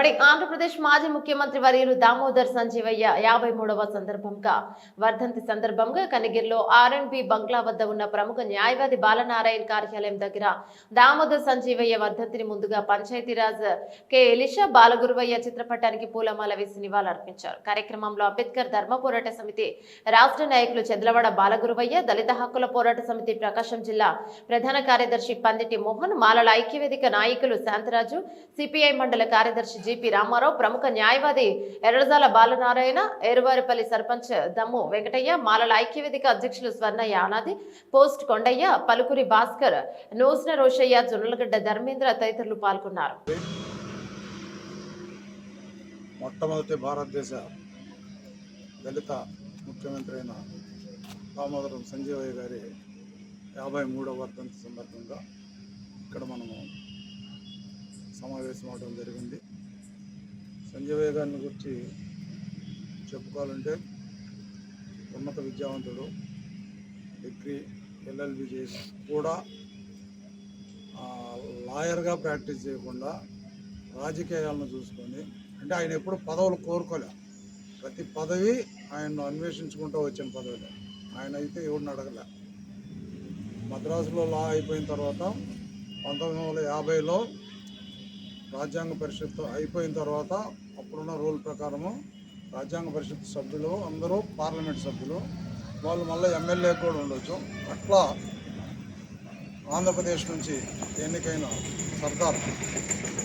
ఉమ్మడి ఆంధ్రప్రదేశ్ మాజీ ముఖ్యమంత్రి వర్యులు దామోదర్ సంజీవయ్య 53వ సందర్భంగా వర్ధంతి సందర్భంగా కనిగిరిలో ఆర్ఎండ్బి బంగ్లా వద్ద ఉన్న ప్రముఖ న్యాయవాది బాలనారాయణ కార్యాలయం దగ్గర దామోదర్ సంజీవయ్య వర్ధంతిని ముందుగా పంచాయతీరాజ్ కె ఎలిషా బాలగురువయ్య చిత్రపటానికి పూలమాల వేసి నివాళులర్పించారు. కార్యక్రమంలో అంబేద్కర్ ధర్మ పోరాట సమితి రాష్ట్ర నాయకులు చెద్లవాడ బాలగురువయ్య, దళిత హక్కుల పోరాట సమితి ప్రకాశం జిల్లా ప్రధాన కార్యదర్శి పందిటి మోహన్, మాలల ఐక్యవేదిక నాయకులు శాంతరాజు, సిపిఐ మండల కార్యదర్శి జిపి రామారావు, ప్రముఖ న్యాయవాది ఎర్రజాల బాలనారాయణ, ఏరువారిపల్లి సర్పంచ్ దమ్ము వెంకటయ్య, మాలల ఐక్యవేదిక అధ్యక్షులు స్వర్ణయ్య అనాది, పోస్ట్ కొండయ్య, పలుకురి భాస్కర్, నోస్న రోషయ్య, జొన్నలగడ్డ ధర్మేంద్ర తదితరులు పాల్గొన్నారు. మొట్టమొదటి భారతదేశ దళిత ముఖ్యమంత్రి అయిన దామోదరం సంజీవయ్య గారి 53వ వర్ధంతి సందర్భంగా ఇక్కడ మనము సమావేశం అవడం జరిగింది. సంజీవయ్య గారిని గురించి చెప్పుకోవాలంటే ఉన్నత విద్యావంతుడు, డిగ్రీ ఎల్ఎల్బి చేసి కూడా లాయర్గా ప్రాక్టీస్ చేయకుండా రాజకీయాలను చూసుకొని, అంటే ఆయన ఎప్పుడు పదవులు కోరుకోలే, ప్రతి పదవి ఆయన్ను అన్వేషించుకుంటూ వచ్చిన పదవిలో. ఆయన అయితే ఎవరిని అడగలే. మద్రాసులో లా అయిపోయిన తర్వాత 1950లో రాజ్యాంగ పరిషత్ అయిపోయిన తర్వాత అప్పుడున్న రూల్ ప్రకారము రాజ్యాంగ పరిషత్ సభ్యులు అందరూ పార్లమెంట్ సభ్యులు, వాళ్ళు మళ్ళీ ఎమ్మెల్యే కూడా ఉండొచ్చు. అట్లా ఆంధ్రప్రదేశ్ నుంచి ఎన్నికైన సర్దార్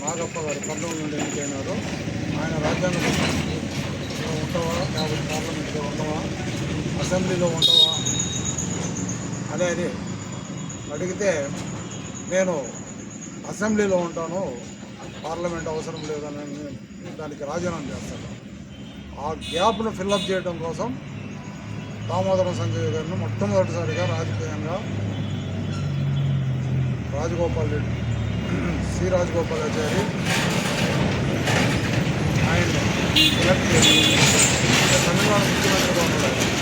నాగప్ప గారు 19 నుండి ఎన్నికైనారు. ఆయన రాజ్యాంగ పరిషత్లో ఉంటావా, లేకపోతే పార్లమెంట్లో ఉండవా, అసెంబ్లీలో ఉండవా అనేది అడిగితే నేను అసెంబ్లీలో ఉంటాను, పార్లమెంట్ అవసరం లేదని దానికి రాజీనామా చేస్తాను. ఆ గ్యాప్ను ఫిల్అప్ చేయడం కోసం దామోదరం సంజయ్ గారిని మొట్టమొదటిసారిగా రాజకీయంగా రాజగోపాల్ రెడ్డి, సి రాజగోపాలాచారి ఆయన ఎలక్ట్ చేసి తమిళనాడు ముఖ్యమంత్రిగా ఉన్నాడు.